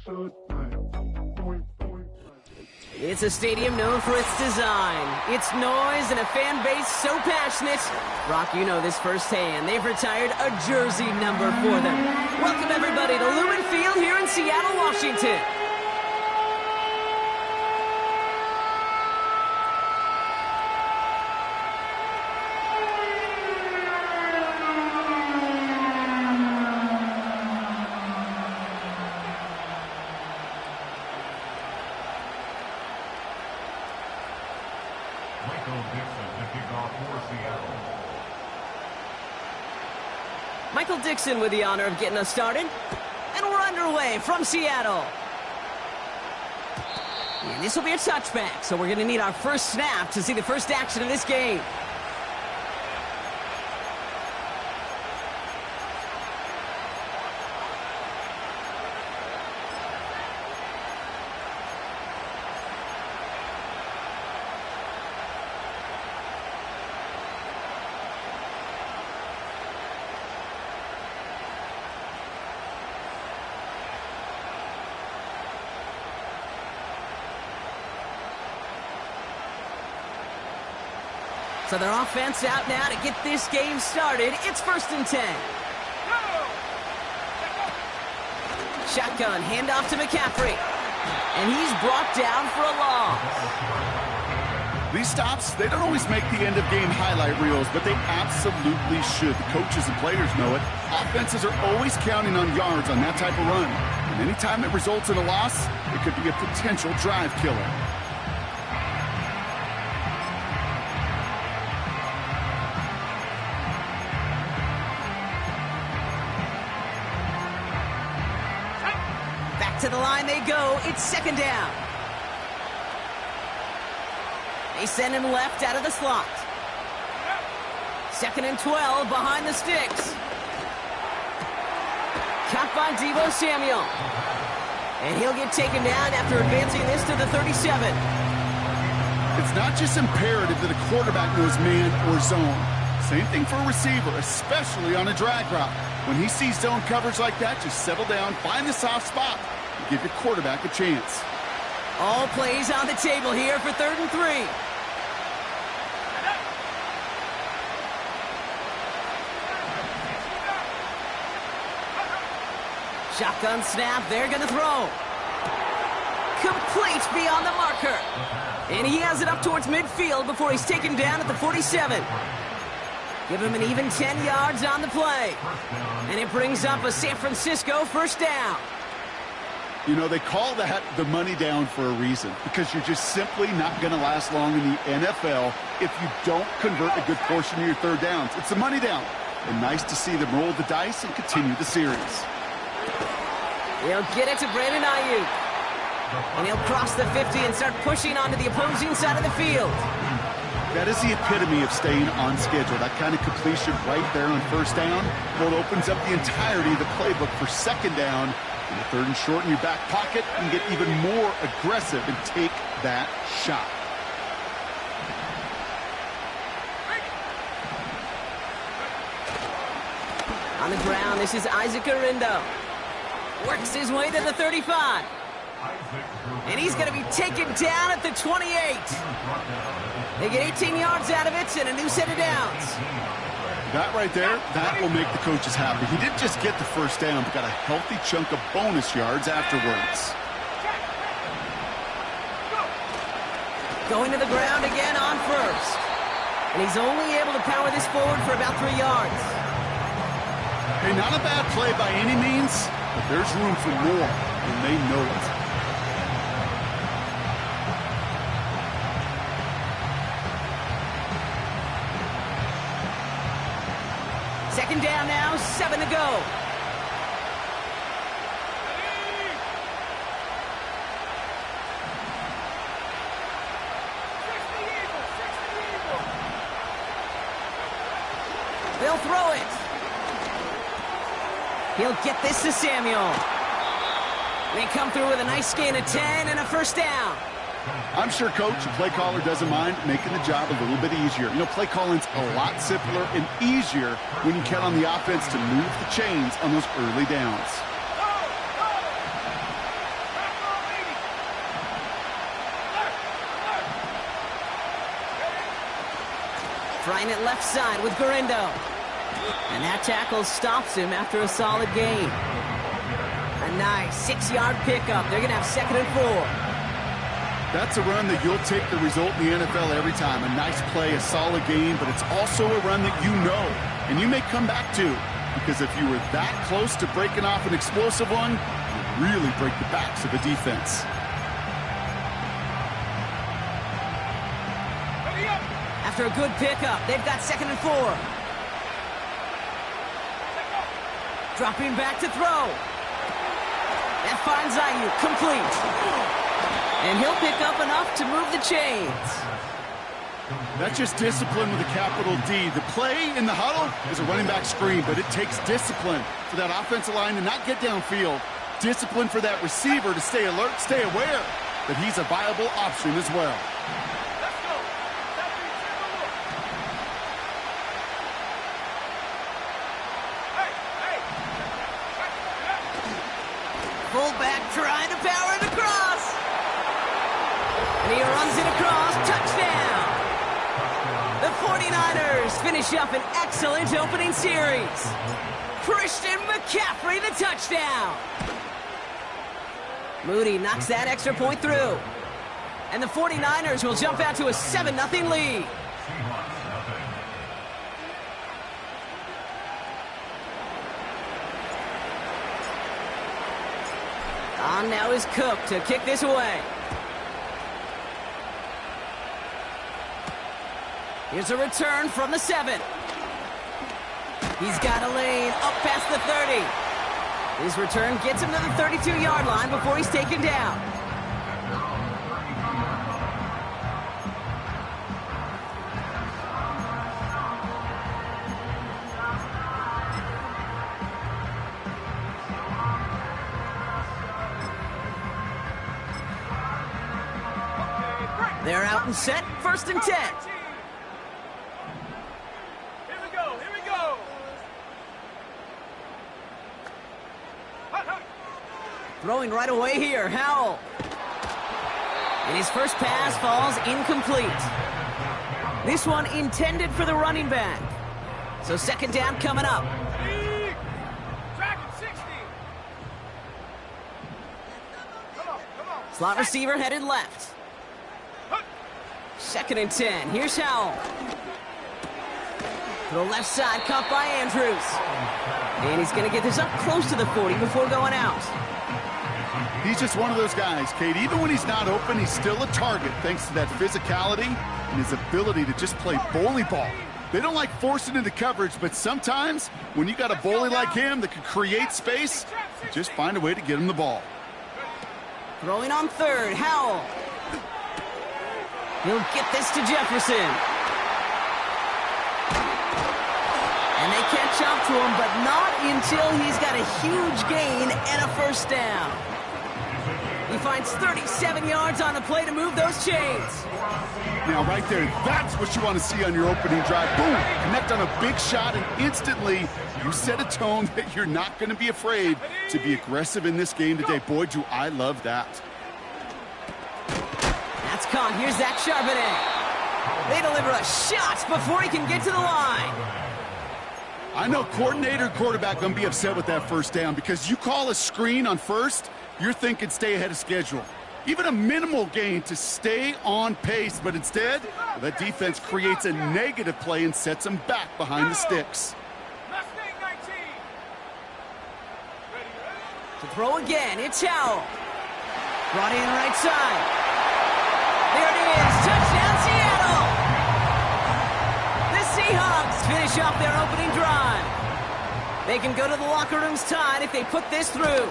It's a stadium known for its design, its noise, and a fan base so passionate. Brock, you know this firsthand. They've retired a jersey number for them. Welcome, everybody, to Lumen Field here in Seattle, Washington. Michael Dixon with the honor of getting us started. And we're underway from Seattle. And this will be a touchback, so we're going to need our first snap to see the first action of this game. So their offense out now to get this game started. It's 1st and 10. Shotgun, handoff to McCaffrey. And he's brought down for a loss. These stops, they don't always make the end-of-game highlight reels, but they absolutely should. The coaches and players know it. Offenses are always counting on yards on that type of run. And anytime it results in a loss, it could be a potential drive killer. To the line they go. It's 2nd down. They send him left out of the slot. 2nd and 12 behind the sticks. Caught by Deebo Samuel. And he'll get taken down after advancing this to the 37. It's not just imperative that a quarterback knows man or zone. Same thing for a receiver, especially on a drag route. When he sees zone coverage like that, just settle down, find the soft spot. Give your quarterback a chance. All plays on the table here for 3rd and 3. Shotgun snap, they're going to throw. Complete beyond the marker. And he has it up towards midfield before he's taken down at the 47. Give him an even 10 yards on the play. And it brings up a San Francisco 1st down. You know, they call that the money down for a reason, because you're just simply not going to last long in the NFL if you don't convert a good portion of your 3rd downs. It's the money down. And nice to see them roll the dice and continue the series. He'll get it to Brandon Ayuk. And he'll cross the 50 and start pushing onto the opposing side of the field. That is the epitome of staying on schedule. That kind of completion right there on 1st down. Well, it opens up the entirety of the playbook for 2nd down. And the 3rd and short in your back pocket, and get even more aggressive and take that shot. On the ground, this is Isaac Arindo. Works his way to the 35. And he's going to be taken down at the 28. They get 18 yards out of it and a new set of downs. That right there, that will make the coaches happy. He didn't just get the 1st down, but got a healthy chunk of bonus yards afterwards. Going to the ground again on 1st. And he's only able to power this forward for about 3 yards. Hey, not a bad play by any means, but there's room for more, and they know it. Second down now, 7 to go. They'll throw it. He'll get this to Samuel. They come through with a nice gain of 10 and a 1st down. I'm sure coach and play caller doesn't mind making the job a little bit easier. You know, play calling's a lot simpler and easier when you count on the offense to move the chains on those early downs. Trying it left side with Garindo. And that tackle stops him after a solid gain. A nice 6-yard pickup. They're going to have 2nd and 4. That's a run that you'll take the result in the NFL every time. A nice play, a solid game, but it's also a run that you know and you may come back to, because if you were that close to breaking off an explosive one, you'd really break the backs of a defense. After a good pickup, they've got 2nd and 4. Dropping back to throw. That finds Ayuk, complete. And he'll pick up enough to move the chains. That's just discipline with a capital D. The play in the huddle is a running back screen, but it takes discipline for that offensive line to not get downfield. Discipline for that receiver to stay alert, stay aware that he's a viable option as well. Fullback trying to power it across. And he runs it across. Touchdown. The 49ers finish up an excellent opening series. Christian McCaffrey, the touchdown. Moody knocks that extra point through. And the 49ers will jump out to a 7-0 lead. On now is Cook to kick this away. Here's a return from the 7. He's got a lane up past the 30. His return gets him to the 32-yard line before he's taken down. They're out and set, 1st and 10. Here we go. Throwing right away here, Howell. And his first pass falls incomplete. This one intended for the running back. So 2nd down coming up. Tracking 60. Come on. Slot receiver headed left. 2nd and 10. Here's Howell. To the left side, caught by Andrews. And he's going to get this up close to the 40 before going out. He's just one of those guys, Kate. Even when he's not open, he's still a target thanks to that physicality and his ability to just play bully ball. They don't like forcing into coverage, but sometimes when you got a bully like him that can create space, you just find a way to get him the ball. Throwing on 3rd, Howell. He'll get this to Jefferson. And they catch up to him, but not until he's got a huge gain and a 1st down. He finds 37 yards on the play to move those chains. Now, right there, that's what you want to see on your opening drive. Boom! Connect on a big shot, and instantly you set a tone that you're not going to be afraid to be aggressive in this game today. Boy, do I love that. That's caught. Here's Zach Charbonnet. They deliver a shot before he can get to the line. I know coordinator and quarterback going to be upset with that 1st down because you call a screen on 1st, you're thinking stay ahead of schedule. Even a minimal gain to stay on pace, but instead, that defense creates a negative play and sets them back behind the sticks. Mustang 19. To throw again, it's Howell. Brought in right side. There it is, touchdown Seattle! The Seahawks finish off their opening drive. They can go to the locker rooms tied if they put this through.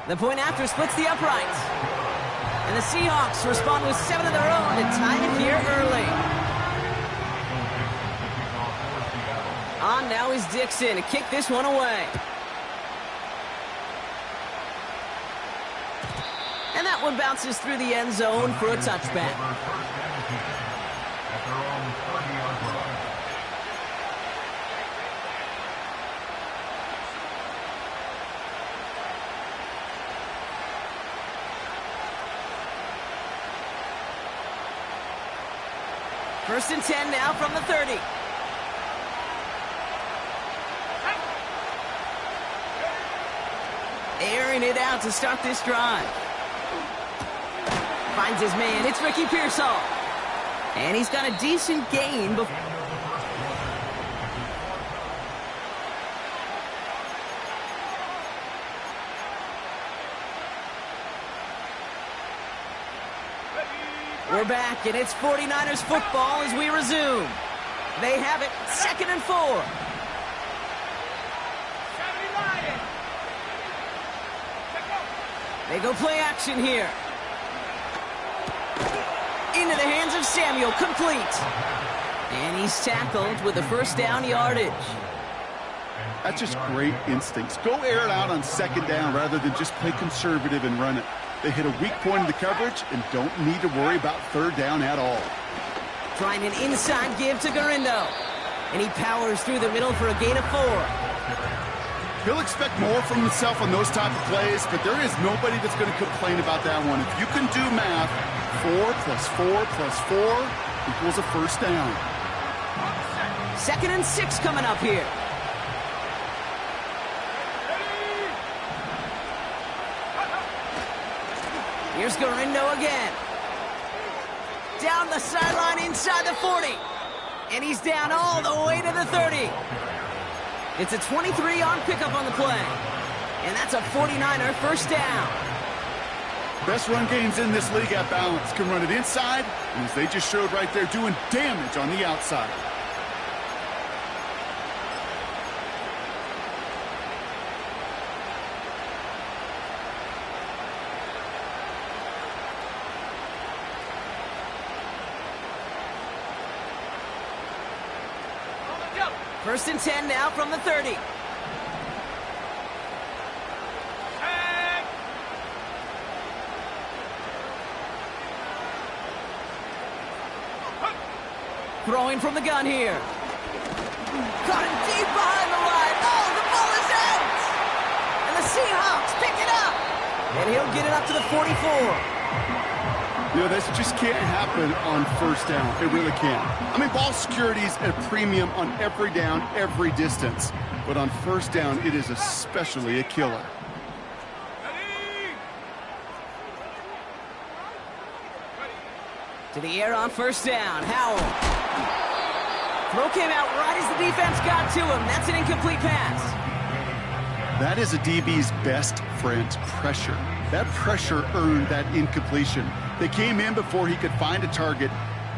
The point after splits the uprights. And the Seahawks respond with 7 of their own to tie it here early. On now is Dixon to kick this one away. And that one bounces through the end zone for a touchback. First and 10 now from the 30. Airing it out to start this drive. Finds his man. It's Ricky Pearsall. And he's got a decent gain before. We're back, and it's 49ers football as we resume. They have it, 2nd and 4. They go play action here. Into the hands of Samuel, complete. And he's tackled with a first down yardage. That's just great instincts. Go air it out on 2nd down rather than just play conservative and run it. They hit a weak point in the coverage and don't need to worry about 3rd down at all. Trying an inside give to Garindo. And he powers through the middle for a gain of 4. He'll expect more from himself on those type of plays, but there is nobody that's going to complain about that one. If you can do math, 4 plus 4 plus 4 equals a first down. 2nd and 6 coming up here. Here's Garindo again. Down the sideline inside the 40. And he's down all the way to the 30. It's a 23-yard pickup on the play. And that's a 49er first down. Best run games in this league at balance. Can run it inside, and as they just showed right there, doing damage on the outside. First and 10 now from the 30. Throwing from the gun here. Caught him deep behind the line. Oh, the ball is out! And the Seahawks pick it up. And he'll get it up to the 44. You know, this just can't happen on first down. It really can't. I mean, ball security is a premium on every down, every distance. But on first down, it is especially a killer. To the air on first down. Howell. Throw came out right as the defense got to him. That's an incomplete pass. That is a DB's best friend, pressure. That pressure earned that incompletion. They came in before he could find a target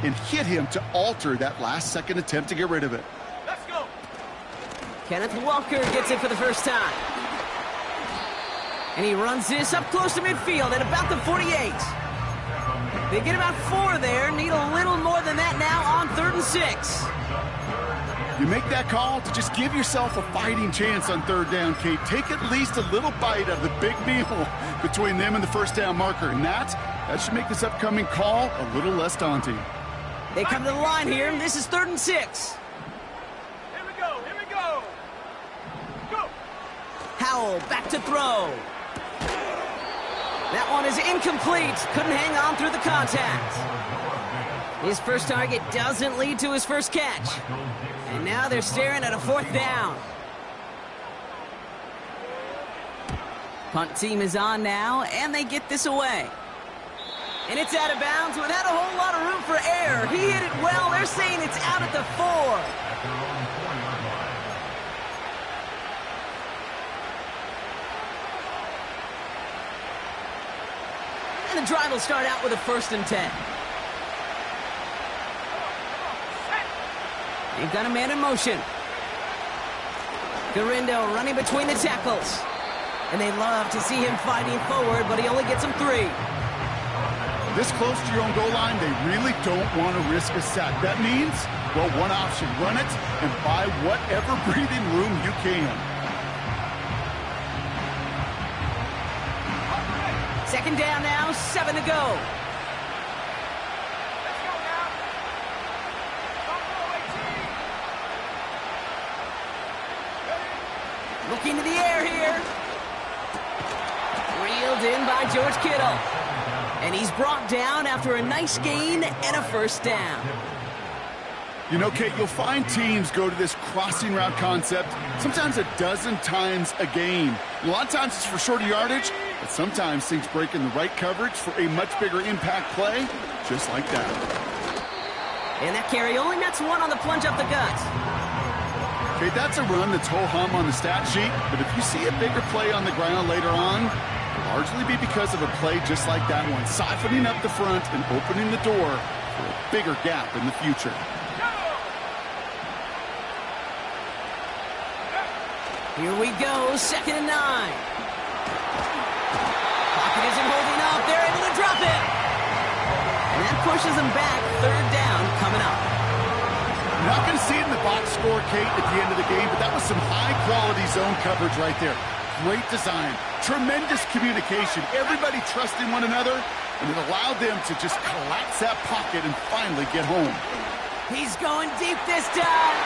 and hit him to alter that last-second attempt to get rid of it. Let's go. Kenneth Walker gets it for the first time. And he runs this up close to midfield at about the 48. They get about 4 there. Need a little more than that now on 3rd and 6. You make that call to just give yourself a fighting chance on 3rd down, Kate. Take at least a little bite of the big meal between them and the first down marker. And that should make this upcoming call a little less daunting. They come to the line here. This is 3rd and 6. Here we go. Here we go. Go. Howell back to throw. That one is incomplete. Couldn't hang on through the contact. His first target doesn't lead to his first catch. And now they're staring at a 4th down. Punt team is on now, and they get this away. And it's out of bounds without a whole lot of room for error. He hit it well. They're saying it's out at the 4. And the drive will start out with a 1st and 10. They've got a man in motion. Garindo running between the tackles. And they love to see him fighting forward, but he only gets them 3. This close to your own goal line, they really don't want to risk a sack. That means, well, one option, run it and buy whatever breathing room you can. 2nd down now, 7 to go. Let's go now. Looking to the air here. Reeled in by George Kittle. And he's brought down after a nice gain and a first down. You know, Kate, you'll find teams go to this crossing route concept sometimes a dozen times a game. A lot of times it's for shorter yardage, but sometimes things break in the right coverage for a much bigger impact play, just like that. And that carry only nets one on the plunge up the gut. Okay, that's a run that's ho-hum on the stat sheet, but if you see a bigger play on the ground later on, it'll largely be because of a play just like that one, siphoning up the front and opening the door for a bigger gap in the future. Here we go, 2nd and 9. Pocket isn't holding up. They're able to drop it. And that pushes them back. 3rd down coming up. You're not going to see it in the box score, Kate, at the end of the game, but that was some high-quality zone coverage right there. Great design, tremendous communication, everybody trusting one another, and it allowed them to just collapse that pocket and finally get home. He's going deep this time.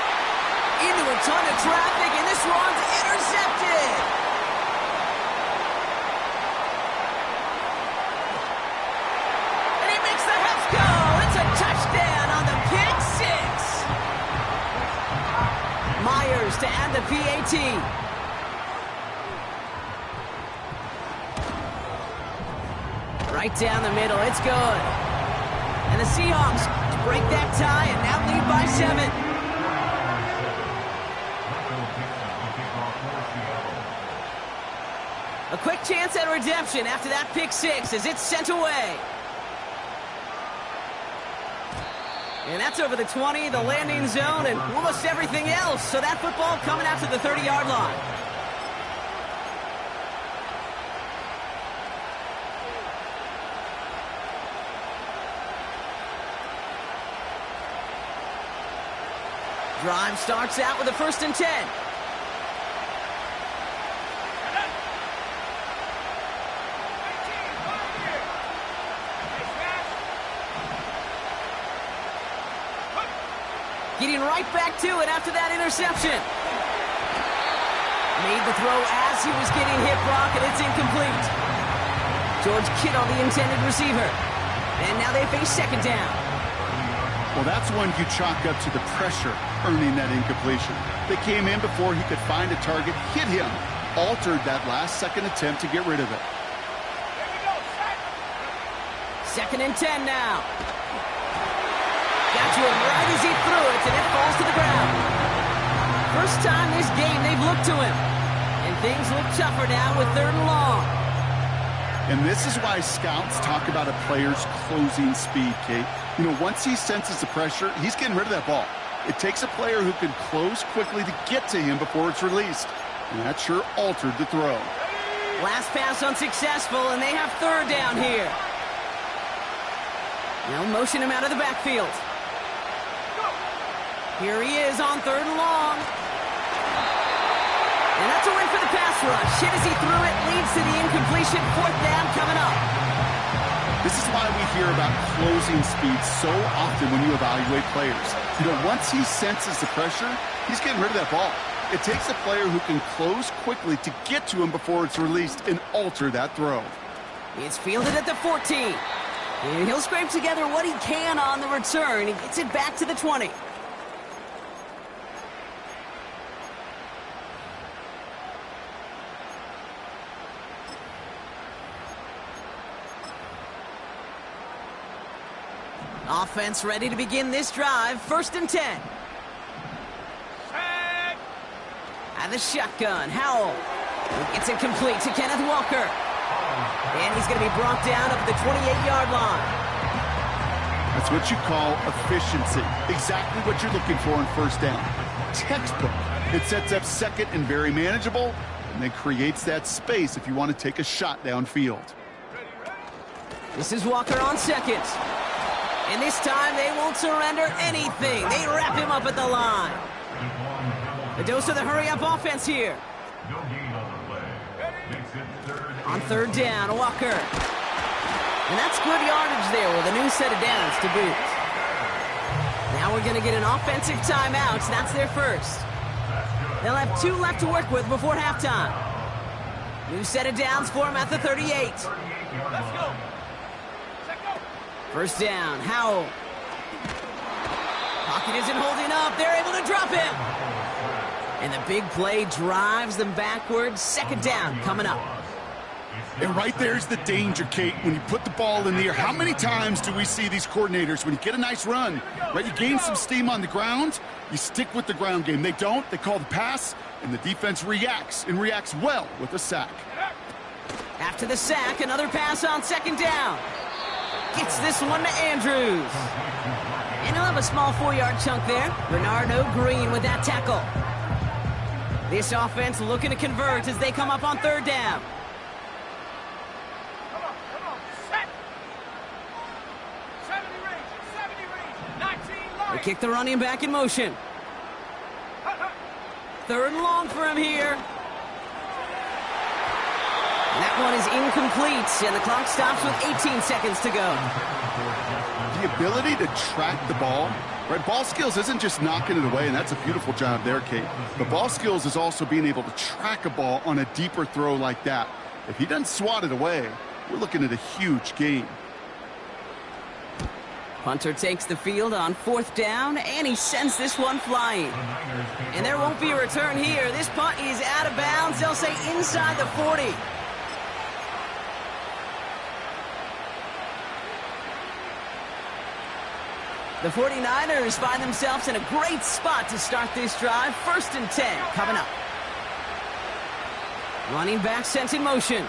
Into a ton of traffic, and this one's intercepted. And he makes the Heffs go. It's a touchdown on the pick six. Myers to add the PAT. Right down the middle, it's good. And the Seahawks break that tie and now lead by 7. A quick chance at redemption after that pick six as it's sent away. And that's over the 20, the landing zone, and almost everything else. So that football coming out to the 30-yard line. Drive starts out with a 1st and 10. Getting right back to it after that interception. Made the throw as he was getting hit, Brock, and it's incomplete. George Kittle, the intended receiver. And now they face 2nd down. Well, that's one you chalk up to the pressure earning that incompletion. They came in before he could find a target, hit him, altered that last-second attempt to get rid of it. 2nd and 10 now. Got to him right as he threw it, and it falls to the ground. First time this game they've looked to him. And things look tougher now with 3rd and long. And this is why scouts talk about a player's closing speed, Kate. You know, once he senses the pressure, he's getting rid of that ball. It takes a player who can close quickly to get to him before it's released. And that sure altered the throw. Last pass unsuccessful, and they have 3rd down here. Now motion him out of the backfield. Here he is on 3rd and long. And that's a win for the pass rush. Hit as he threw it, leads to the incompletion. 4th down coming up. This is why we hear about closing speed so often when you evaluate players. You know, once he senses the pressure, he's getting rid of that ball. It takes a player who can close quickly to get to him before it's released and alter that throw. It's fielded at the 14. And he'll scrape together what he can on the return. He gets it back to the 20. Offense ready to begin this drive. 1st and 10. And the shotgun. Howell. He gets it complete to Kenneth Walker. And he's going to be brought down up at the 28-yard line. That's what you call efficiency. Exactly what you're looking for in 1st down. Textbook. It sets up 2nd and very manageable, and then creates that space if you want to take a shot downfield. This is Walker on 2nd. And this time they won't surrender anything. They wrap him up at the line. A dose of the hurry-up offense here. On 3rd down, Walker. And that's good yardage there with a new set of downs to boot. Now we're going to get an offensive timeout. That's their first. They'll have 2 left to work with before halftime. New set of downs for him at the 38. Let's go. 1st down, Howell. Pocket isn't holding up. They're able to drop him. And the big play drives them backwards. Second down coming up. And right there's the danger, Kate, when you put the ball in the air. How many times do we see these coordinators, when you get a nice run, right, you gain some steam on the ground, you stick with the ground game. They don't. They call the pass, and the defense reacts, and reacts well with a sack. After the sack, another pass on second down. Gets this one to Andrews. And he'll have a small 4-yard chunk there. Bernardo Green with that tackle. This offense looking to convert as they come up on third down. Come on, set. 70 range, 19 line. They kick the running back in motion. Third and long for him here. And that one is incomplete, and the clock stops with 18 seconds to go. The ability to track the ball, right? Ball skills isn't just knocking it away, and that's a beautiful job there, Kate. But ball skills is also being able to track a ball on a deeper throw like that. If he doesn't swat it away, we're looking at a huge gain. Punter takes the field on fourth down, and he sends this one flying. And there won't be a return here. This punt is out of bounds. They'll say inside the 40. The 49ers find themselves in a great spot to start this drive. First and 10 coming up. Running back sent in motion.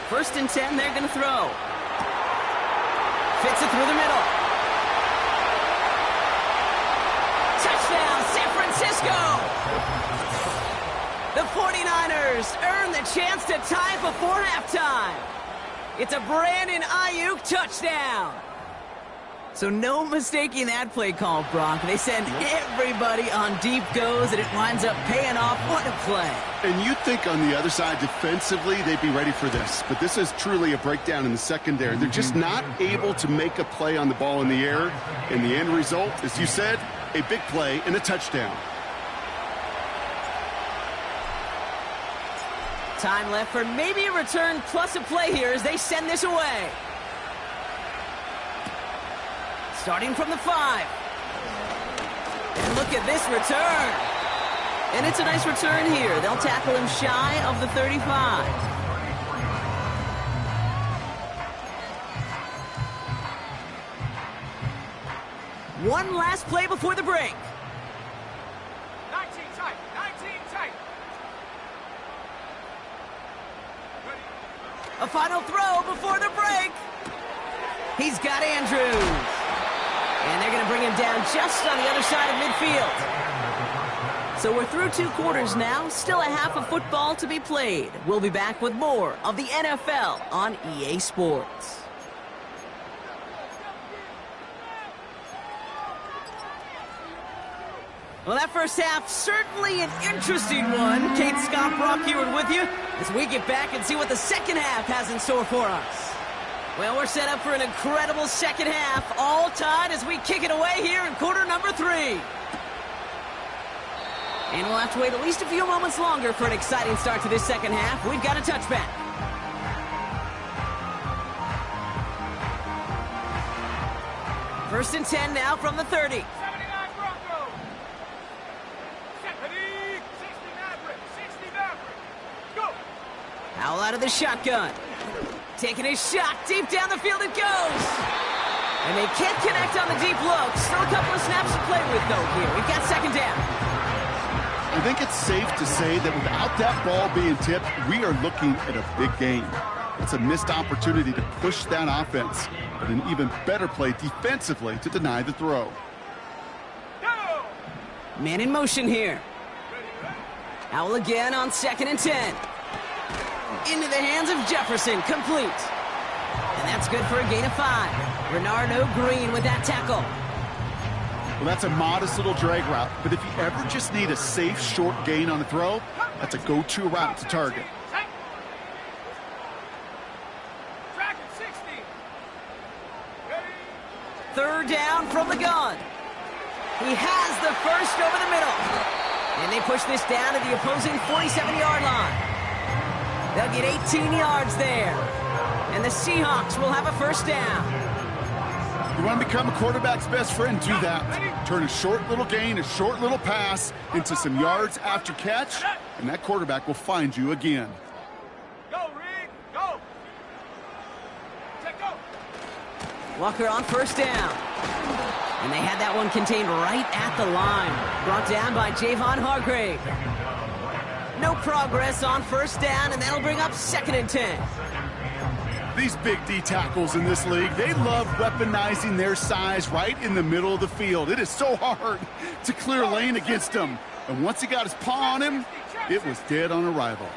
First and 10, they're going to throw. Fits it through the middle. Touchdown, San Francisco! The 49ers earn the chance to tie before halftime. It's a Brandon Ayuk touchdown. So no mistaking that play call, Brock. They send everybody on deep goes, and it winds up paying off. What a play. And you'd think on the other side, defensively, they'd be ready for this. But this is truly a breakdown in the secondary. They're just not able to make a play on the ball in the air. And the end result, as you said, a big play and a touchdown. Time left for maybe a return plus a play here as they send this away. Starting from the 5. And look at this return. And it's a nice return here. They'll tackle him shy of the 35. One last play before the break. 19 tight, 19 tight. A final throw before the break. He's got Andrews. And they're going to bring him down just on the other side of midfield. So we're through 2 quarters now. Still a half of football to be played. We'll be back with more of the NFL on EA Sports. Well, that first half, certainly an interesting one. Kate, Scott, Brock here with you as we get back and see what the second half has in store for us. Well, we're set up for an incredible second half, all tied as we kick it away here in quarter number 3. And we'll have to wait at least a few moments longer for an exciting start to this second half. We've got a touchback. First and 10 now from the 30. 79 Broncos. 60 Maverick. 60 Maverick. Go. Howell out of the shotgun. Taking a shot deep down the field it goes. And they can't connect on the deep look. Still a couple of snaps to play with, though, here. We've got second down. I think it's safe to say that without that ball being tipped, we are looking at a big game. It's a missed opportunity to push that offense, but an even better play defensively to deny the throw. Go. Man in motion here. Howell again on second and 10. Into the hands of Jefferson, complete. And that's good for a gain of 5. Bernardo Green with that tackle. Well, that's a modest little drag route, but if you ever just need a safe, short gain on the throw, that's a go-to route to target. Track at 60. Ready. Third down from the gun. He has the first over the middle. And they push this down to the opposing 47-yard line. They'll get 18 yards there. And the Seahawks will have a first down. You want to become a quarterback's best friend? Do that. Turn a short little gain, a short little pass into some yards after catch, and that quarterback will find you again. Go, Reed, go. Take go. Walker on first down. And they had that one contained right at the line. Brought down by Javon Hargrave. No progress on first down, and that'll bring up 2nd and 10. These big D tackles in this league, they love weaponizing their size right in the middle of the field. It is so hard to clear lane against them. And once he got his paw on him, it was dead on arrival.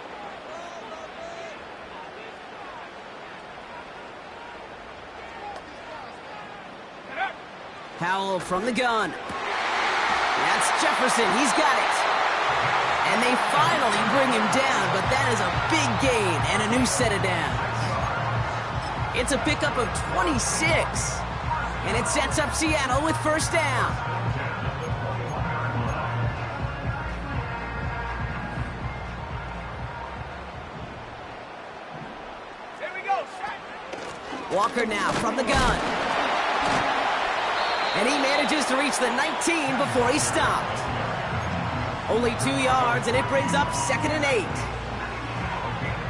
Powell from the gun. That's Jefferson. He's got it. And they finally bring him down, but that is a big gain and a new set of downs. It's a pickup of 26. And it sets up Seattle with first down. Here we go. Walker now from the gun. And he manages to reach the 19 before he stopped. Only 2 yards, and it brings up 2nd and 8.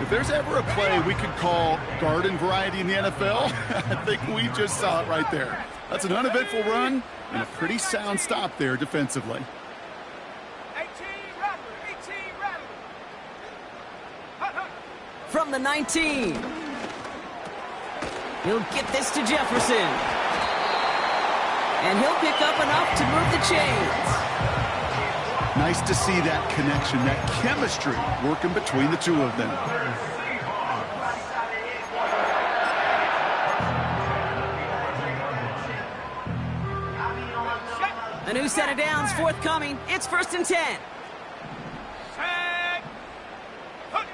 If there's ever a play we could call garden variety in the NFL, I think we just saw it right there. That's an uneventful run and a pretty sound stop there defensively. 18 Rattler. Hut, hut. From the 19. He'll get this to Jefferson. And he'll pick up enough to move the chains. Nice to see that connection, that chemistry working between the two of them. A new set of downs forthcoming. It's 1st and 10. Set. Hut.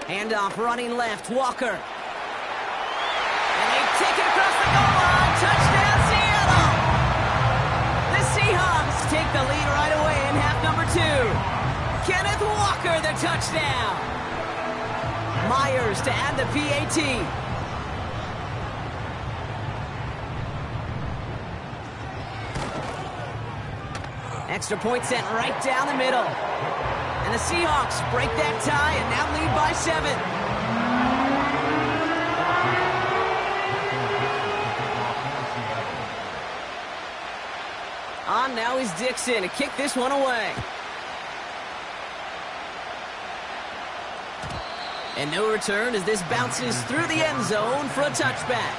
Handoff running left, Walker. And they take it across the goal line. Touchdown, Seattle! The Seahawks take the lead right away in half number 2. Kenneth Walker, the touchdown. Myers to add the PAT. Extra point sent right down the middle. And the Seahawks break that tie and now lead by 7. On now is Dixon to kick this one away. And no return as this bounces through the end zone for a touchback.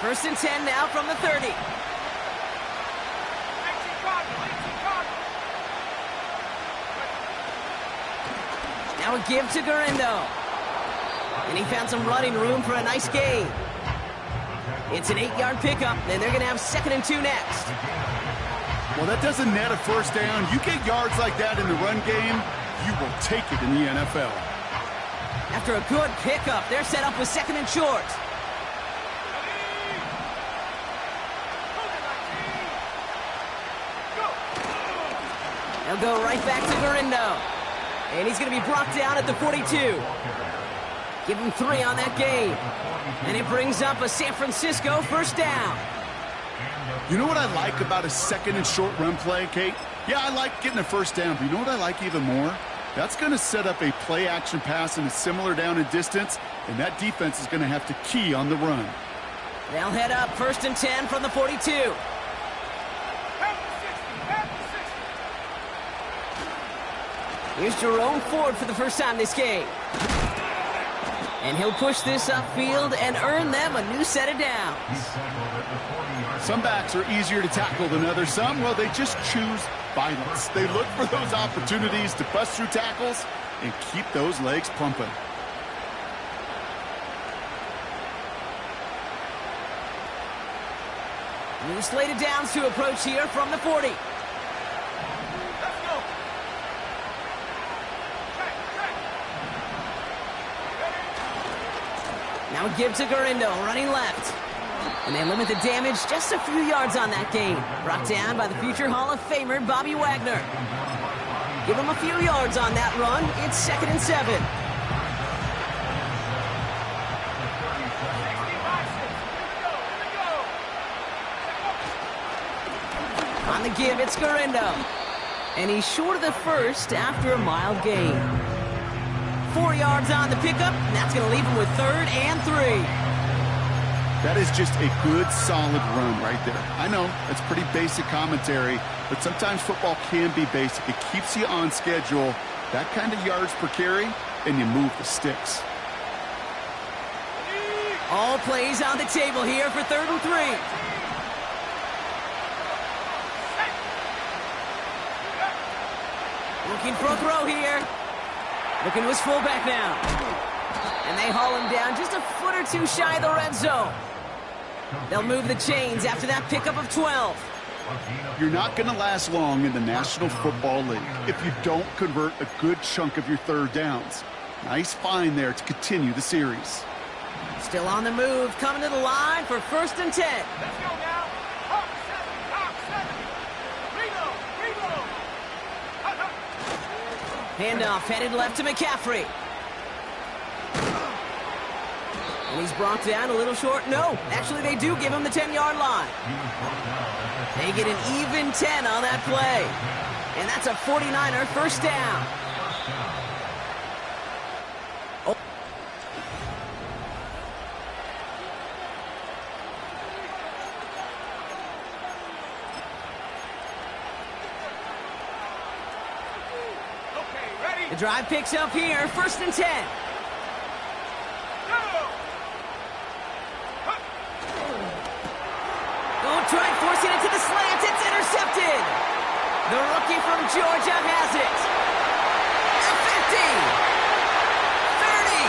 First and 10 now from the 30. 18 Now a give to Garindo. And he found some running room for a nice gain. It's an 8-yard pickup, and they're going to have 2nd and 2 next. Well, that doesn't net a first down. You get yards like that in the run game, you will take it in the NFL. After a good pickup, they're set up with 2nd and short. They'll go right back to Garindo. And he's going to be brought down at the 42. Give him 3 on that gain. And it brings up a San Francisco first down. You know what I like about a 2nd and short run play, Kate? Yeah, I like getting a first down, but you know what I like even more? That's going to set up a play-action pass in a similar down and distance, and that defense is going to have to key on the run. They'll head up 1st and 10 from the 42. Here's Jerome Ford for the first time this game. And he'll push this upfield and earn them a new set of downs. Some backs are easier to tackle than others. Some, well, they just choose violence. They look for those opportunities to bust through tackles and keep those legs pumping. New slate of downs to approach here from the 40. Now a give to Garindo, running left. And they limit the damage just a few yards on that gain. Brought down by the future Hall of Famer, Bobby Wagner. Give him a few yards on that run. It's 2nd and 7. On the give, it's Garindo. And he's short of the first after a mild gain. 4 yards on the pickup, and that's going to leave him with 3rd and 3. That is just a good, solid run right there. I know, it's pretty basic commentary, but sometimes football can be basic. It keeps you on schedule, that kind of yards per carry, and you move the sticks. All plays on the table here for 3rd and 3. Looking for a throw here. Looking to his fullback now. And they haul him down just a foot or two shy of the red zone. They'll move the chains after that pickup of 12. You're not going to last long in the National Football League if you don't convert a good chunk of your 3rd downs. Nice find there to continue the series. Still on the move, coming to the line for 1st and 10. Let's go now. Hawk 7. Handoff headed left to McCaffrey. And he's brought down a little short. No, actually they do give him the 10-yard line. They get an even 10 on that play. And that's a 49er 1st down. Oh. Okay, ready? The drive picks up here, 1st and 10. Try forcing it to the slant. It's intercepted. The rookie from Georgia has it. The 50. 30.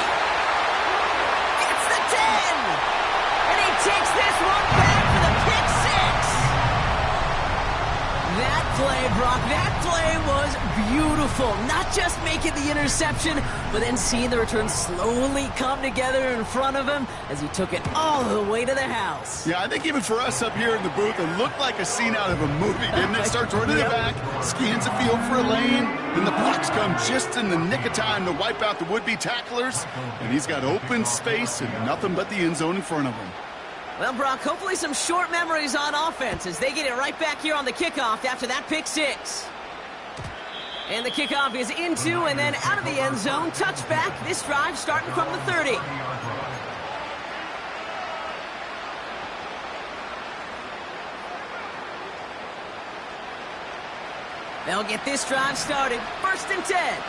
Gets the 10. And he takes this one back for the pick 6. That play, Brock, that play was beautiful. Not just making the interception, but then seeing the return slowly come together in front of him as he took it all the way to the house. Yeah, I think even for us up here in the booth, it looked like a scene out of a movie, didn't it? Starts running it back, scans the field for a lane, then the blocks come just in the nick of time to wipe out the would-be tacklers, and he's got open space and nothing but the end zone in front of him. Well, Brock, hopefully some short memories on offense as they get it right back here on the kickoff after that pick 6. And the kickoff is into and then out of the end zone. Touchback. This drive starting from the 30. They'll get this drive started. 1st and 10.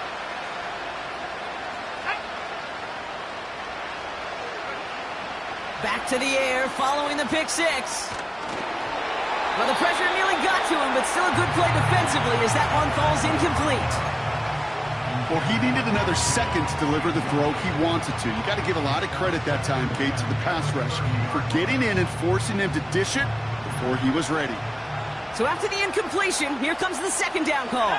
Back to the air following the pick 6. Well, the pressure nearly got to him, but still a good play defensively as that one falls incomplete. Well, he needed another second to deliver the throw he wanted to. You got to give a lot of credit that time, Kate, to the pass rush for getting in and forcing him to dish it before he was ready. So after the incompletion, here comes the 2nd down call.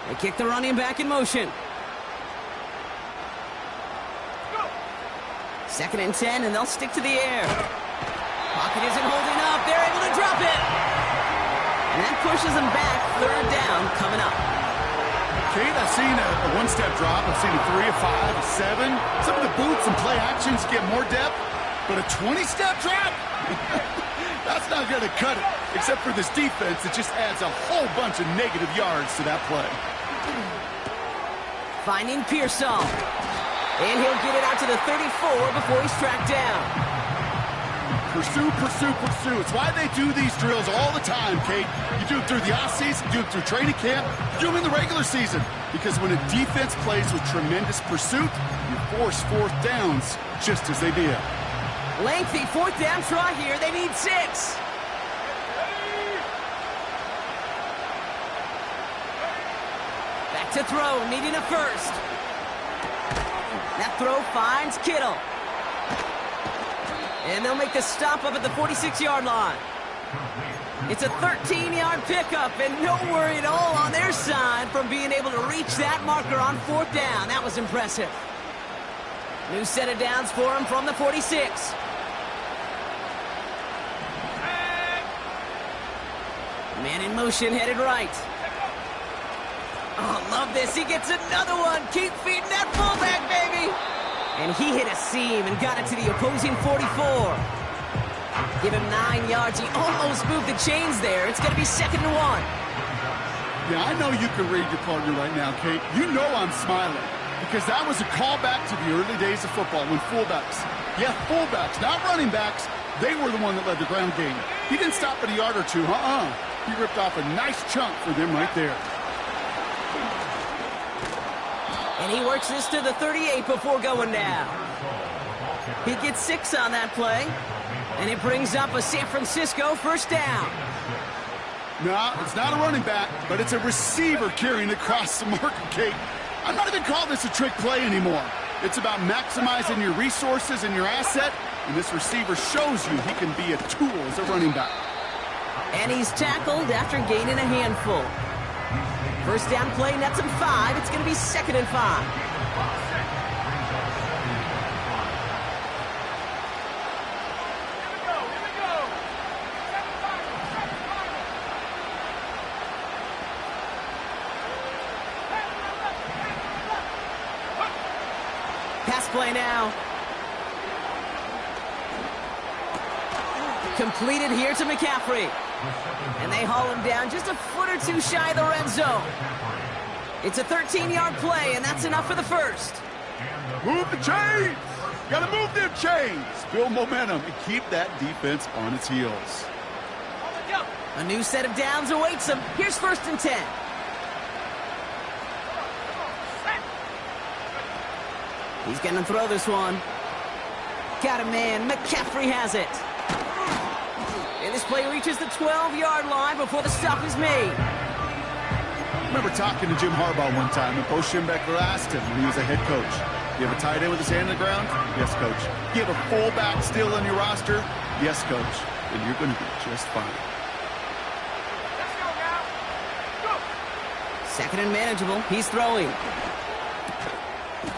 They kick the running back in motion. 2nd and 10, and they'll stick to the air. Pocket isn't holding up. They're able to drop it. And that pushes them back. 3rd down coming up. Kate, I've seen a one-step drop. I've seen a 3, a 5, a 7. Some of the boots and play actions get more depth, but a 20-step drop? That's not going to cut it, except for this defense that just adds a whole bunch of negative yards to that play. Finding Pearsall. And he'll get it out to the 34 before he's tracked down. Pursue, pursue, pursue. It's why they do these drills all the time, Kate. You do it through the offseason, you do it through training camp, you do them in the regular season. Because when a defense plays with tremendous pursuit, you force 4th downs just as they did. Lengthy 4th down try here. They need 6. Back to throw, needing a 1st. That throw finds Kittle. And they'll make the stop up at the 46-yard line. It's a 13-yard pickup, and no worry at all on their side from being able to reach that marker on 4th down. That was impressive. New set of downs for him from the 46. Man in motion, headed right. Oh, love this. He gets another one. Keep feeding that fullback, baby. And he hit a seam and got it to the opposing 44. Give him 9 yards. He almost moved the chains there. It's going to be 2nd and 1. Yeah, I know you can read your partner right now, Kate. You know I'm smiling because that was a callback to the early days of football when fullbacks, fullbacks, not running backs, they were the one that led the ground game. He didn't stop at a yard or two, He ripped off a nice chunk for them right there. And he works this to the 38 before going down. He gets 6 on that play. And it brings up a San Francisco 1st down. No, it's not a running back, but it's a receiver carrying across the marker, Kate. I'm not even calling this a trick play anymore. It's about maximizing your resources and your asset, and this receiver shows you he can be a tool as a running back. And he's tackled after gaining a handful. 1st down play, nets him 5. It's going to be 2nd and 5. Pass play now. Completed here to McCaffrey. And they haul him down just a foot or two shy of the red zone. It's a 13-yard play, and that's enough for the 1st. Move the chains! Gotta move them chains! Build momentum and keep that defense on its heels. A new set of downs awaits him. Here's 1st and 10. He's going to throw this one. Got a man. McCaffrey has it. And this play reaches the 12-yard line before the stop is made. I remember talking to Jim Harbaugh one time, and Bo Schembechler asked him when he was a head coach, you have a tight end with his hand on the ground? Yes, coach. You have a fullback still on your roster? Yes, coach. Then you're going to be just fine. Let's go now. Go. 2nd and manageable. He's throwing.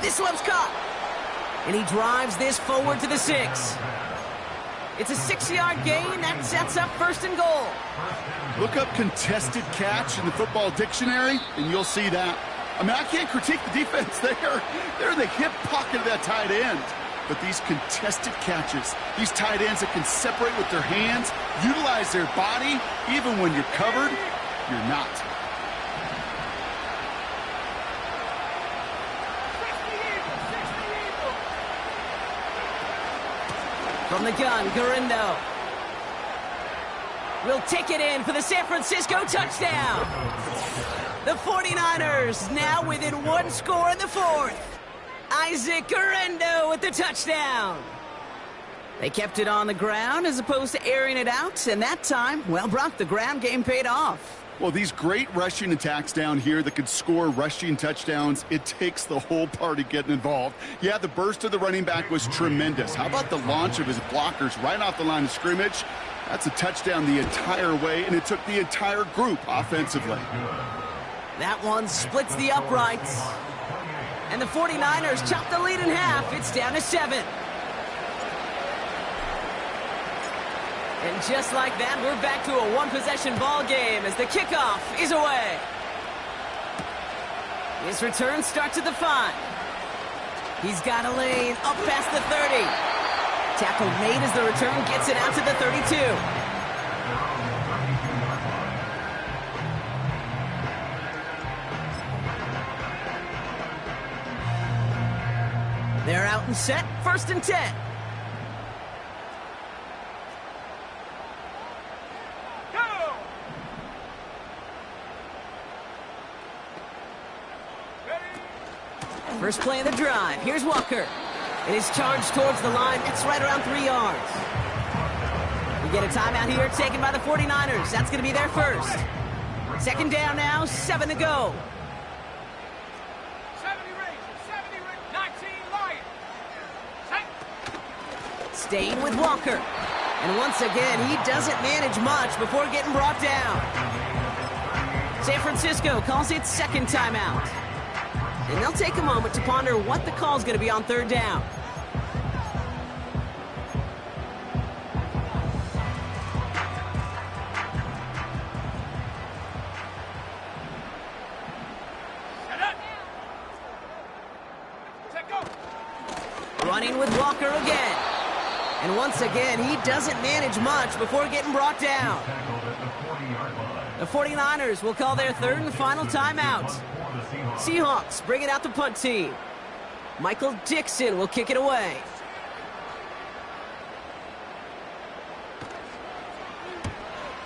This one's caught. And he drives this forward to the 6. It's a 6-yard gain. That sets up 1st and goal. Look up contested catch in the football dictionary, and you'll see that. I mean, I can't critique the defense there. They're in the hip pocket of that tight end. But these contested catches, these tight ends that can separate with their hands, utilize their body, even when you're covered, you're not. From the gun, Garindo will take it in for the San Francisco touchdown. The 49ers now within 1 score in the 4th. Isaac Garindo with the touchdown. They kept it on the ground as opposed to airing it out, and that time, well, Brock, the ground game paid off. Well, these great rushing attacks down here that could score rushing touchdowns, it takes the whole party getting involved. Yeah, the burst of the running back was tremendous. How about the launch of his blockers right off the line of scrimmage? That's a touchdown the entire way, and it took the entire group offensively. That one splits the uprights. And the 49ers chop the lead in half. It's down to 7. And just like that, we're back to a one-possession ball game as the kickoff is away. His return starts at the 5. He's got a lane up past the 30. Tackle made as the return gets it out to the 32. They're out and set, 1st and 10. First play of the drive. Here's Walker. It is charged towards the line. It's right around 3 yards. We get a timeout here taken by the 49ers. That's going to be their 1st. 2nd down now, 7 to go. 70 Rangers, 19 Lions. Staying with Walker. And once again, he doesn't manage much before getting brought down. San Francisco calls it second timeout. And they'll take a moment to ponder what the call is going to be on third down. Running with Walker again. And once again, he doesn't manage much before getting brought down. The 49ers will call their third and final timeout. Seahawks bringing out the punt team. Michael Dixon will kick it away.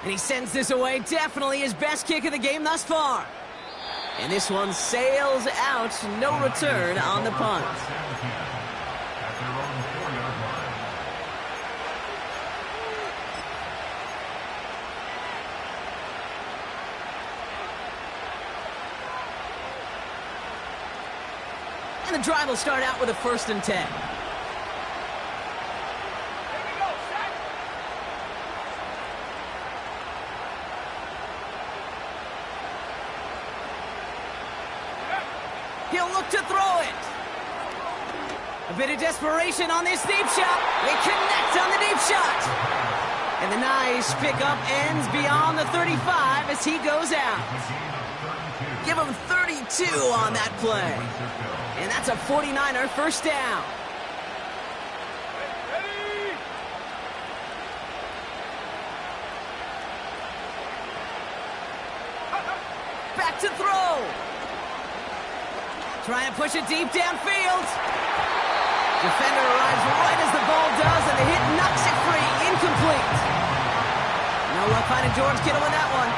And he sends this away. Definitely his best kick of the game thus far. And this one sails out. No return on the punt. And the drive will start out with a 1st and 10. He'll look to throw it. A bit of desperation on this deep shot. They connect on the deep shot. And the nice pickup ends beyond the 35 as he goes out. Give him 32 on that play. And that's a 49er first down. Back to throw. Trying to push it deep downfield. Defender arrives right as the ball does, and the hit knocks it free. Incomplete. No luck finding George Kittle with that one.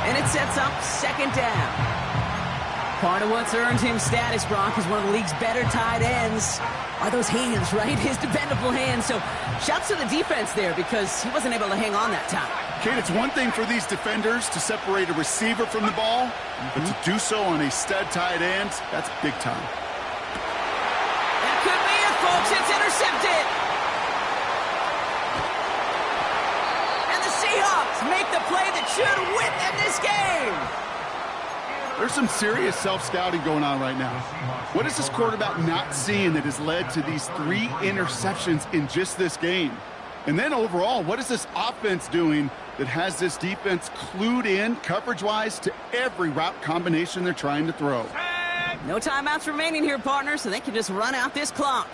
And it sets up second down. Part of what's earned him status, Brock, is one of the league's better tight ends. Are those hands, right? His dependable hands. So shouts to the defense there because he wasn't able to hang on that time. Kate, it's one thing for these defenders to separate a receiver from the ball, but to do so on a stud tight end, that's big time. That could be it, folks. It's intercepted. And the Seahawks make the play that should win them this game. There's some serious self-scouting going on right now. What is this quarterback not seeing that has led to these 3 interceptions in just this game? And then overall, what is this offense doing that has this defense clued in coverage-wise to every route combination they're trying to throw? No timeouts remaining here, partner, so they can just run out this clock.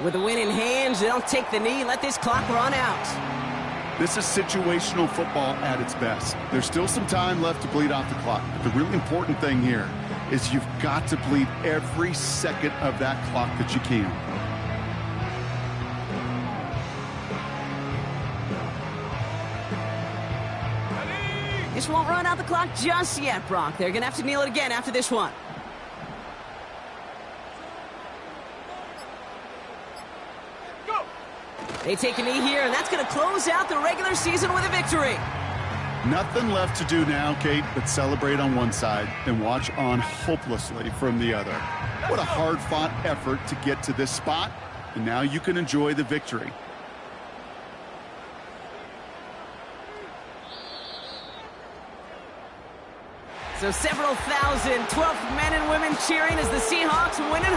With the win in hand, they'll take the knee and let this clock run out. This is situational football at its best. There's still some time left to bleed off the clock. But the really important thing here is you've got to bleed every second of that clock that you can. This won't run out the clock just yet, Brock. They're going to have to kneel it again after this one. They take a knee here, and that's going to close out the regular season with a victory. Nothing left to do now, Kate, but celebrate on one side and watch on hopelessly from the other. What a hard-fought effort to get to this spot, and now you can enjoy the victory. So several thousand 12th men and women cheering as the Seahawks win it.